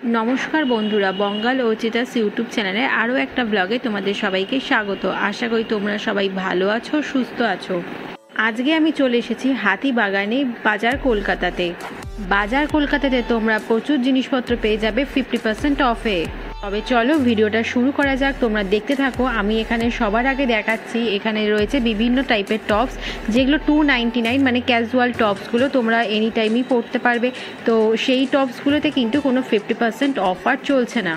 নমস্কার বন্ধুরা, বঙ্গাল ও চিতাস ইউটিউব চ্যানেলে আরও একটা ব্লগে তোমাদের সবাইকে স্বাগত। আশা করি তোমরা সবাই ভালো আছো, সুস্থ আছো। আজকে আমি চলে এসেছি হাতিবাগানে বাজার কলকাতাতে। বাজার কলকাতাতে তোমরা প্রচুর জিনিসপত্র পেয়ে যাবে 50% অফে। তবে চলো ভিডিওটা শুরু করা যাক, তোমরা দেখতে থাকো। আমি এখানে সবার আগে দেখাচ্ছি, এখানে রয়েছে বিভিন্ন টাইপের টপস, যেগুলো 299 মানে ক্যাজুয়াল টপসগুলো তোমরা এনি টাইমই পরতে পারবে। তো সেই টপসগুলোতে কিন্তু কোনো 50% অফার চলছে না।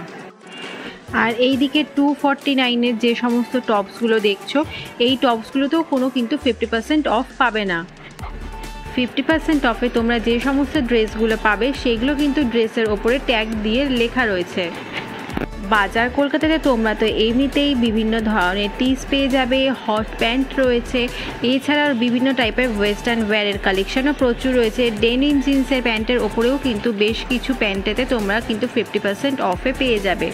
আর এই দিকে 249-এর যে সমস্ত টপসগুলো দেখছো, এই টপসগুলোতেও কোনো কিন্তু 50% অফ পাবে না। 50% অফে তোমরা যে সমস্ত ড্রেসগুলো পাবে সেগুলো কিন্তু ড্রেসের ওপরে ট্যাগ দিয়ে লেখা রয়েছে। বাজার কলকাতাতে তোমরা তো এমনিতেই বিভিন্ন ধরনের টিস পেয়ে যাবে, হট প্যান্ট রয়েছে, এছাড়াও বিভিন্ন টাইপের ওয়েস্টার্ন ওয়্যারের কালেকশনও প্রচুর রয়েছে। ডেনিম জিন্সের প্যান্টের ওপরেও কিন্তু বেশ কিছু প্যান্টেতে তোমরা কিন্তু 50% অফে পেয়ে যাবে।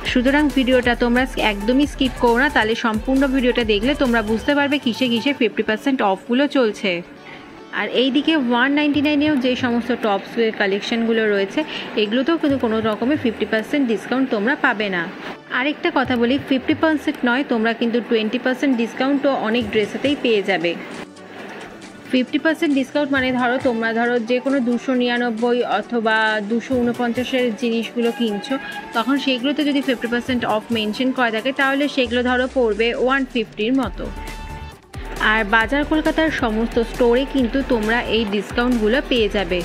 সুতরাং ভিডিওটা তোমরা একদমই স্কিপ করো না, তাহলে সম্পূর্ণ ভিডিওটা দেখলে তোমরা বুঝতে পারবে কিসে কিসে 50% অফগুলো চলছে। আর এই দিকে 199-এও যে সমস্ত টপসের কালেকশানগুলো রয়েছে, এগুলোতেও কিন্তু কোনো রকমের 50% ডিসকাউন্ট তোমরা পাবে না। আরেকটা কথা বলি, 50% নয়, তোমরা কিন্তু 20% ডিসকাউন্টও অনেক ড্রেসেতেই পেয়ে যাবে। 50% ডিসকাউন্ট মানে তোমরা যে কোনো 299 অথবা 249-এর জিনিসগুলো কিনছো, তখন সেগুলোতে যদি 50% অফ মেনশন করা থাকে, তাহলে সেগুলো পড়বে 150-র মতো। আর বাজার কলকাতার সমস্ত স্টোরে কিন্তু তোমরা এই ডিসকাউন্টগুলো পেয়ে যাবে।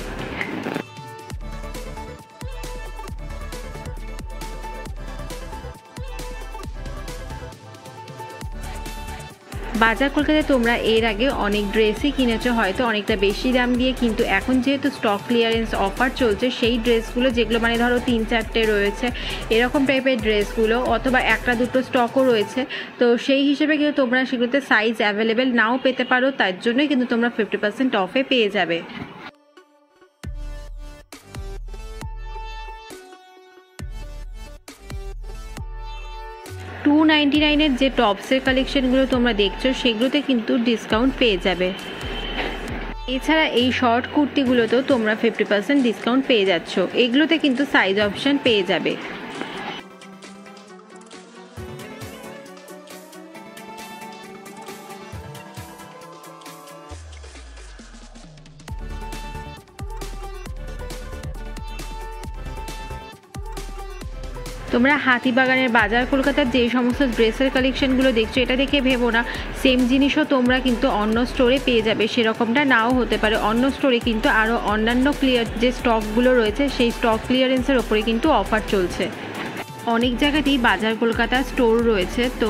বাজার কলকাতায় তোমরা এর আগে অনেক ড্রেসই কিনেছো, হয়তো অনেকটা বেশি দাম দিয়ে, কিন্তু এখন যেহেতু স্টক ক্লিয়ারেন্স অফার চলছে, সেই ড্রেসগুলো যেগুলো 3-4টে রয়েছে এরকম টাইপের ড্রেসগুলো, অথবা একটা দুটো স্টকও রয়েছে, তো সেই হিসেবে কিন্তু তোমরা সেগুলোতে সাইজ অ্যাভেলেবেল নাও পেতে পারো, তার জন্যই কিন্তু তোমরা 50% অফে পেয়ে যাবে। $299-এর যে টপসের কালেকশনগুলো তোমরা দেখছো, সেগুলোতে কিন্তু ডিসকাউন্ট পেয়ে যাবে। এছাড়া এই শর্ট কুর্তিগুলোতেও তোমরা 50% ডিসকাউন্ট পেয়ে যাচ্ছ, এগুলোতে কিন্তু সাইজ অপশান পেয়ে যাবে। তোমরা হাতিবাগানের বাজার কলকাতার যে সমস্ত ড্রেসের কালেকশনগুলো দেখছো, এটা দেখে ভেবো না সেম জিনিসও তোমরা কিন্তু অন্য স্টোরে পেয়ে যাবে, সেরকমটা নাও হতে পারে। অন্য স্টোরে কিন্তু আরও অন্যান্য যে স্টকগুলো রয়েছে, সেই স্টক ক্লিয়ারেন্সের ওপরে কিন্তু অফার চলছে। অনেক জায়গাতেই বাজার কলকাতা স্টোর রয়েছে। তো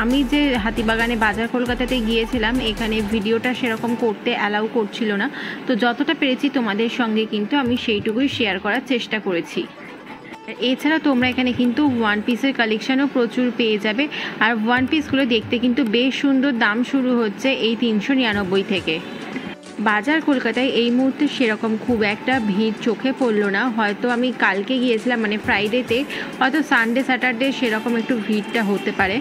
আমি যে হাতিবাগানে বাজার কলকাতাতে গিয়েছিলাম, এখানে ভিডিওটা সেরকম করতে অ্যালাউ করছিল না, তো যতটা পেরেছি তোমাদের সঙ্গে কিন্তু আমি সেইটুকুই শেয়ার করার চেষ্টা করেছি। এছাড়া তোমরা এখানে কিন্তু ওয়ান পিসের কালেকশানও প্রচুর পেয়ে যাবে। আর ওয়ান পিসগুলো দেখতে কিন্তু বেশ সুন্দর, দাম শুরু হচ্ছে এই 399 থেকে। বাজার কলকাতায় এই মুহূর্তে সেরকম খুব একটা ভিড় চোখে পড়লো না, হয়তো আমি কালকে গিয়েছিলাম মানে ফ্রাইডেতে, হয়তো সানডে স্যাটারডে সেরকম একটু ভিড়টা হতে পারে।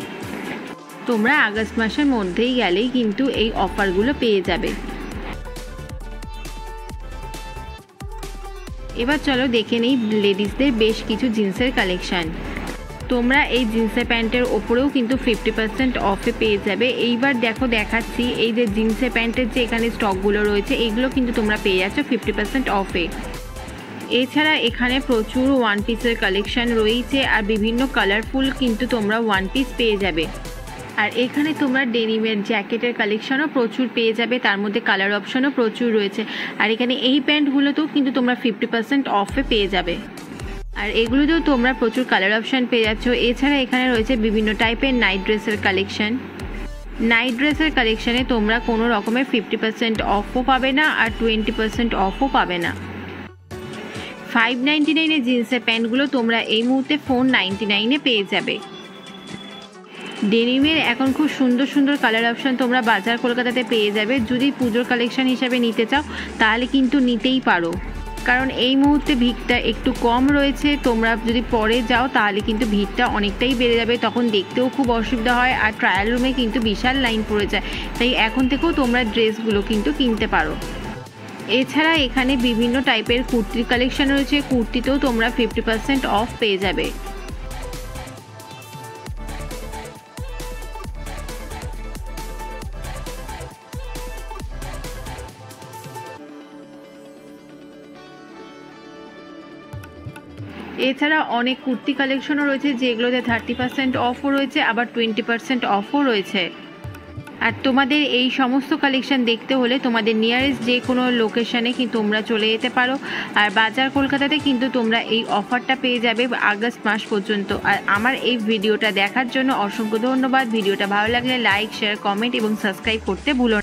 তোমরা আগস্ট মাসের মধ্যেই গেলেই কিন্তু এই অফারগুলো পেয়ে যাবে। এবার চলো দেখে নেই লেডিসদের বেশ কিছু জিন্সের কালেকশান। তোমরা এই জিন্সের প্যান্টের ওপরেও কিন্তু 50% অফে পেয়ে যাবে। এইবার দেখাচ্ছি এই যে জিন্সের প্যান্টের যে এখানে স্টকগুলো রয়েছে, এইগুলো কিন্তু তোমরা পেয়ে যাচ্ছ 50% অফে। এছাড়া এখানে প্রচুর ওয়ান পিসের কালেকশান রয়েছে, আর বিভিন্ন কালারফুল কিন্তু তোমরা ওয়ান পিস পেয়ে যাবে। আর এখানে তোমরা ডেনিমের জ্যাকেটের কালেকশনও প্রচুর পেয়ে যাবে, তার মধ্যে কালার অপশনও প্রচুর রয়েছে। আর এখানে এই প্যান্টগুলোতেও কিন্তু তোমরা 50% অফে পেয়ে যাবে, আর এগুলোতেও তোমরা প্রচুর কালার অপশান পেয়ে যাচ্ছ। এছাড়া এখানে রয়েছে বিভিন্ন টাইপের নাইট ড্রেসের কালেকশান। নাইট ড্রেসের কালেকশানে তোমরা কোনো রকমের 50% অফও পাবে না, আর 20% অফও পাবে না। 599-এর জিন্সের প্যান্টগুলো তোমরা এই মুহূর্তে 499-এ পেয়ে যাবে। ডেনিমের এখন খুব সুন্দর সুন্দর কালার অপশান তোমরা বাজার কলকাতাতে পেয়ে যাবে। যদি পুজোর কালেকশান হিসাবে নিতে চাও, তাহলে কিন্তু নিতেই পারো, কারণ এই মুহূর্তে ভিড়টা একটু কম রয়েছে। তোমরা যদি পরে যাও তাহলে কিন্তু ভিড়টা অনেকটাই বেড়ে যাবে, তখন দেখতেও খুব অসুবিধা হয়, আর ট্রায়াল রুমে কিন্তু বিশাল লাইন পড়ে যায়। তাই এখন থেকেও তোমরা ড্রেসগুলো কিন্তু কিনতে পারো। এছাড়া এখানে বিভিন্ন টাইপের কুর্তির কালেকশন রয়েছে, কুর্তিতেও তোমরা 50% অফ পেয়ে যাবে। এছাড়া অনেক কুর্তি কালেকশনও রয়েছে যেগুলোতে 30% অফও রয়েছে, আবার 20% অফও রয়েছে। আর তোমাদের এই সমস্ত কালেকশন দেখতে হলে তোমাদের নিয়ারেস্ট যে কোনো লোকেশানে কিন্তু তোমরা চলে যেতে পারো। আর বাজার কলকাতাতে কিন্তু তোমরা এই অফারটা পেয়ে যাবে আগস্ট মাস পর্যন্ত। আর আমার এই ভিডিওটা দেখার জন্য অসংখ্য ধন্যবাদ। ভিডিওটা ভালো লাগলে লাইক, শেয়ার, কমেন্ট এবং সাবস্ক্রাইব করতে ভুলো না।